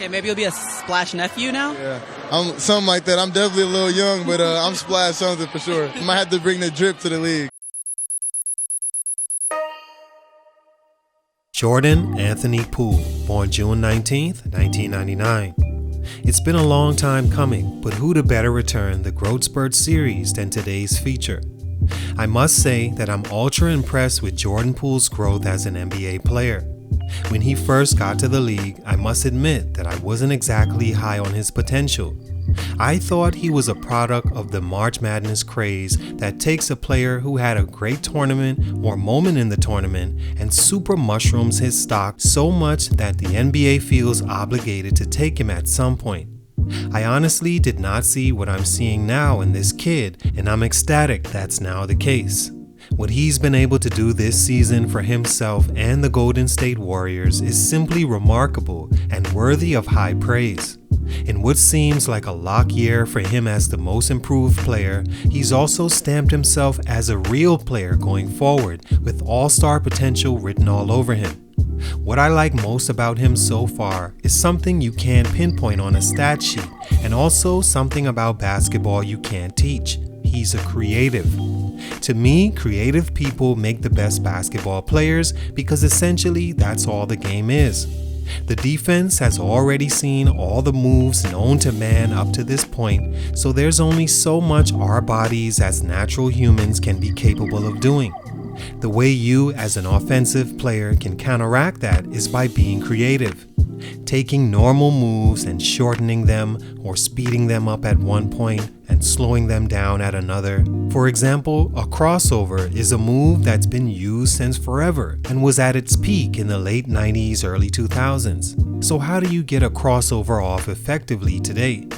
Okay, maybe you'll be a Splash nephew now? Yeah, I'm something like that. I'm definitely a little young, but I'm Splash something for sure. Might have to bring the drip to the league. Jordan Anthony Poole, born June 19th, 1999. It's been a long time coming, but who to better return the Growth Spurt series than today's feature? I must say that I'm ultra impressed with Jordan Poole's growth as an NBA player. When he first got to the league, I must admit that I wasn't exactly high on his potential. I thought he was a product of the March Madness craze that takes a player who had a great tournament or moment in the tournament and super mushrooms his stock so much that the NBA feels obligated to take him at some point. I honestly did not see what I'm seeing now in this kid, and I'm ecstatic that's now the case. What he's been able to do this season for himself and the Golden State Warriors is simply remarkable and worthy of high praise. In what seems like a lock year for him as the most improved player, he's also stamped himself as a real player going forward with all-star potential written all over him. What I like most about him so far is something you can't pinpoint on a stat sheet, and also something about basketball you can't teach. He's a creative. To me, creative people make the best basketball players because essentially that's all the game is. The defense has already seen all the moves known to man up to this point, so there's only so much our bodies as natural humans can be capable of doing. The way you as an offensive player can counteract that is by being creative. Taking normal moves and shortening them or speeding them up at one point and slowing them down at another. For example, a crossover is a move that's been used since forever and was at its peak in the late 90s, early 2000s. So how do you get a crossover off effectively today?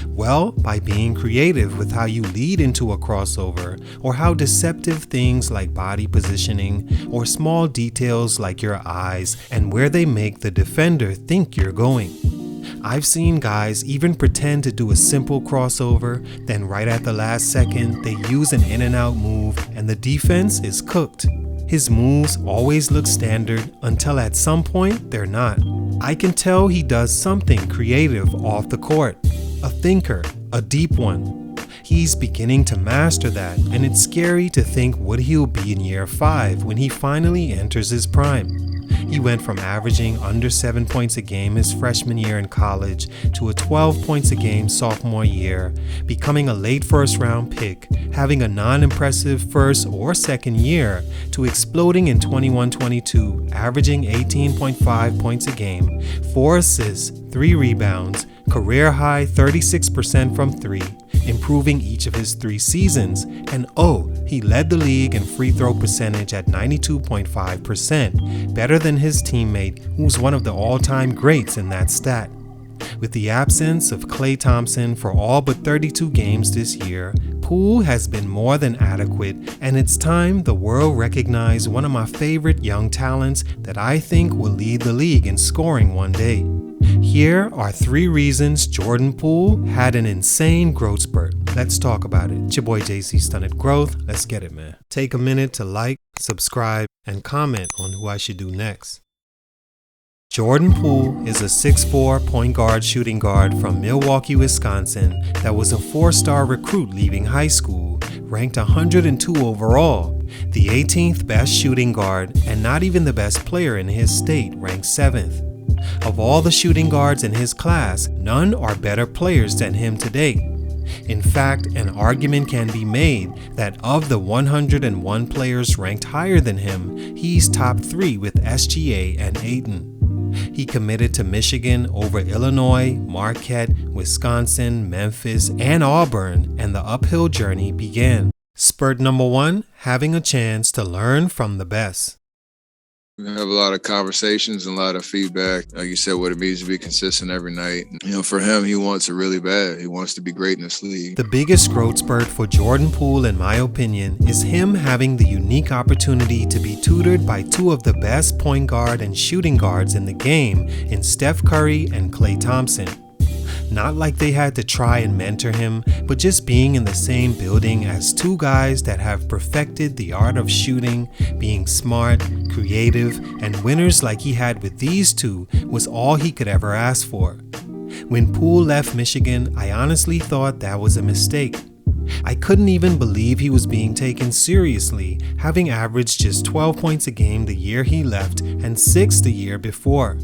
Well, by being creative with how you lead into a crossover, or how deceptive things like body positioning, or small details like your eyes and where they make the defender think you're going. I've seen guys even pretend to do a simple crossover, then right at the last second they use an in and out move and the defense is cooked. His moves always look standard until at some point they're not. I can tell he does something creative off the court. A thinker, a deep one. He's beginning to master that, and it's scary to think what he'll be in year 5 when he finally enters his prime. He went from averaging under 7 points a game his freshman year in college to a 12 points a game sophomore year, becoming a late first round pick, having a non-impressive first or second year, to exploding in 21-22, averaging 18.5 points a game, 4 assists, 3 rebounds, career high 36% from 3, improving each of his 3 seasons, and he led the league in free throw percentage at 92.5%, better than his teammate who's one of the all-time greats in that stat. With the absence of Klay Thompson for all but 32 games this year, Poole has been more than adequate, and it's time the world recognize one of my favorite young talents that I think will lead the league in scoring one day. Here are 3 reasons Jordan Poole had an insane growth spurt. Let's talk about it. It's your boy JC Stunted Growth. Let's get it, man. Take a minute to like, subscribe, and comment on who I should do next. Jordan Poole is a 6'4" point guard shooting guard from Milwaukee, Wisconsin that was a 4-star recruit leaving high school, ranked 102 overall, the 18th best shooting guard, and not even the best player in his state, ranked 7th. Of all the shooting guards in his class, none are better players than him to date. In fact, an argument can be made that of the 101 players ranked higher than him, he's top 3 with SGA and Ayton. He committed to Michigan over Illinois, Marquette, Wisconsin, Memphis, and Auburn, and the uphill journey began. Spurt number 1, having a chance to learn from the best. We have a lot of conversations and a lot of feedback. Like you said, what it means to be consistent every night. For him, he wants it really bad. He wants to be great in this league. The biggest growth spurt for Jordan Poole, in my opinion, is him having the unique opportunity to be tutored by 2 of the best point guard and shooting guards in the game in Steph Curry and Klay Thompson. Not like they had to try and mentor him, but just being in the same building as two guys that have perfected the art of shooting, being smart, creative, and winners like he had with these two was all he could ever ask for. When Poole left Michigan, I honestly thought that was a mistake. I couldn't even believe he was being taken seriously, having averaged just 12 points a game the year he left and 6 the year before.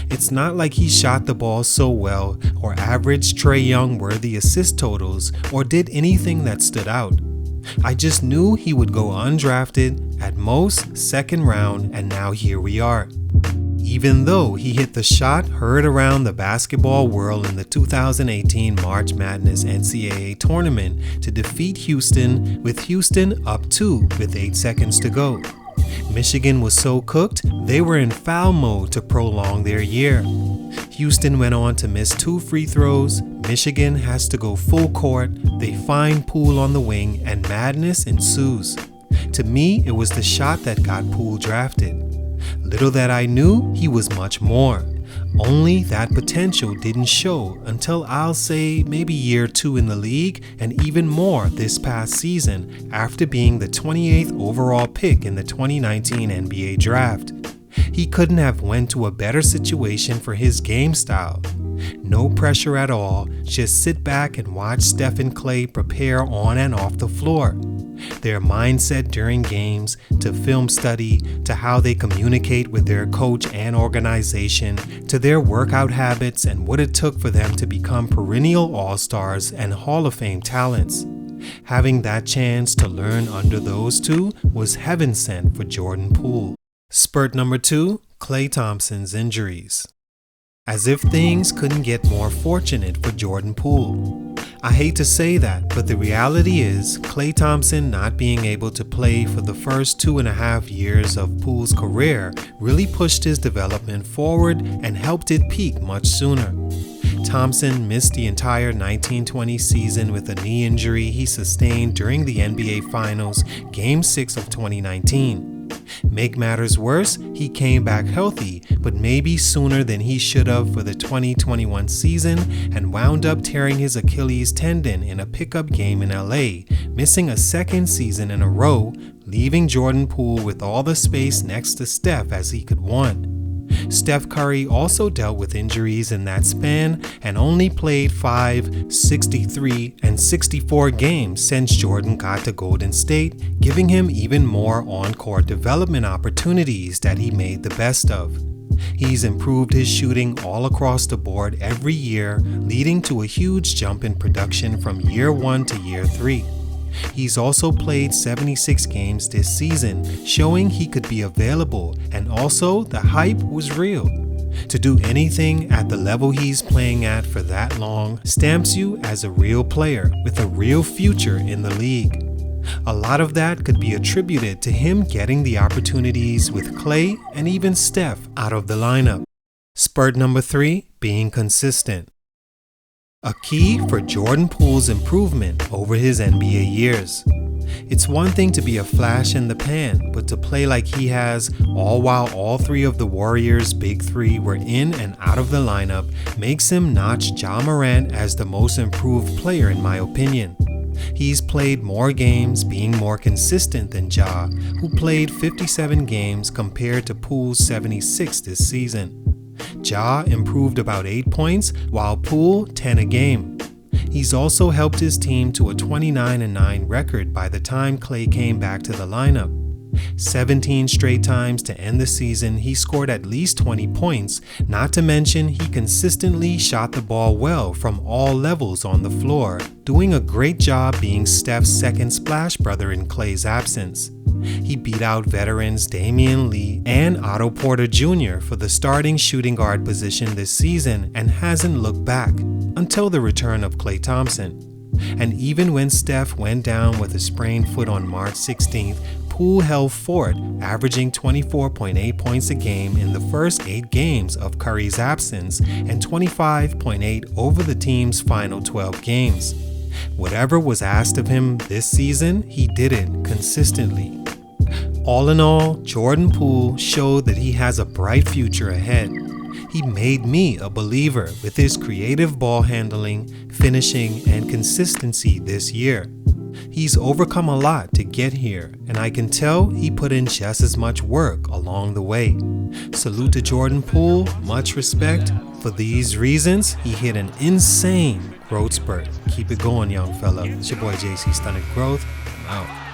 It's not like he shot the ball so well or averaged Trae Young worthy assist totals or did anything that stood out. I just knew he would go undrafted, at most second round, and now here we are. Even though he hit the shot heard around the basketball world in the 2018 March Madness NCAA tournament to defeat Houston, with Houston up 2 with 8 seconds to go. Michigan was so cooked, they were in foul mode to prolong their year. Houston went on to miss 2 free throws, Michigan has to go full court, they find Poole on the wing, and madness ensues. To me, it was the shot that got Poole drafted. Little that I knew, he was much more. Only that potential didn't show until I'll say maybe year 2 in the league, and even more this past season after being the 28th overall pick in the 2019 NBA draft. He couldn't have went to a better situation for his game style. No pressure at all, just sit back and watch Steph and Clay prepare on and off the floor. Their mindset during games, to film study, to how they communicate with their coach and organization, to their workout habits and what it took for them to become perennial all-stars and Hall of Fame talents. Having that chance to learn under those two was heaven sent for Jordan Poole. Spurt number 2, Klay Thompson's injuries. As if things couldn't get more fortunate for Jordan Poole. I hate to say that, but the reality is Klay Thompson not being able to play for the first 2.5 years of Poole's career really pushed his development forward and helped it peak much sooner. Thompson missed the entire 1920 season with a knee injury he sustained during the NBA Finals Game 6 of 2019. Make matters worse, he came back healthy, but maybe sooner than he should have for the 2021 season and wound up tearing his Achilles tendon in a pickup game in LA, missing a second season in a row, leaving Jordan Poole with all the space next to Steph as he could want. Steph Curry also dealt with injuries in that span and only played 5, 63, and 64 games since Jordan got to Golden State, giving him even more on-court development opportunities that he made the best of. He's improved his shooting all across the board every year, leading to a huge jump in production from year 1 to year 3. He's also played 76 games this season, showing he could be available, and also the hype was real. To do anything at the level he's playing at for that long stamps you as a real player with a real future in the league. A lot of that could be attributed to him getting the opportunities with Clay and even Steph out of the lineup. Spurt number 3, being consistent. A key for Jordan Poole's improvement over his NBA years. It's one thing to be a flash in the pan, but to play like he has, all while all 3 of the Warriors' big 3 were in and out of the lineup, makes him notch Ja Morant as the most improved player in my opinion. He's played more games, being more consistent than Ja, who played 57 games compared to Poole's 76 this season. Ja improved about 8 points, while Poole 10 a game. He's also helped his team to a 29-9 record by the time Clay came back to the lineup. 17 straight times to end the season, he scored at least 20 points, not to mention he consistently shot the ball well from all levels on the floor, doing a great job being Steph's second splash brother in Clay's absence. He beat out veterans Damian Lee and Otto Porter Jr. for the starting shooting guard position this season and hasn't looked back until the return of Klay Thompson. And even when Steph went down with a sprained foot on March 16th, Poole held fort, averaging 24.8 points a game in the first 8 games of Curry's absence and 25.8 over the team's final 12 games. Whatever was asked of him this season, he did it consistently. All in all, Jordan Poole showed that he has a bright future ahead. He made me a believer with his creative ball handling, finishing, and consistency this year. He's overcome a lot to get here, and I can tell he put in just as much work along the way. Salute to Jordan Poole, much respect. For these reasons, he hit an insane growth spurt. Keep it going, young fella. It's your boy JC Stunted Growth. I'm out.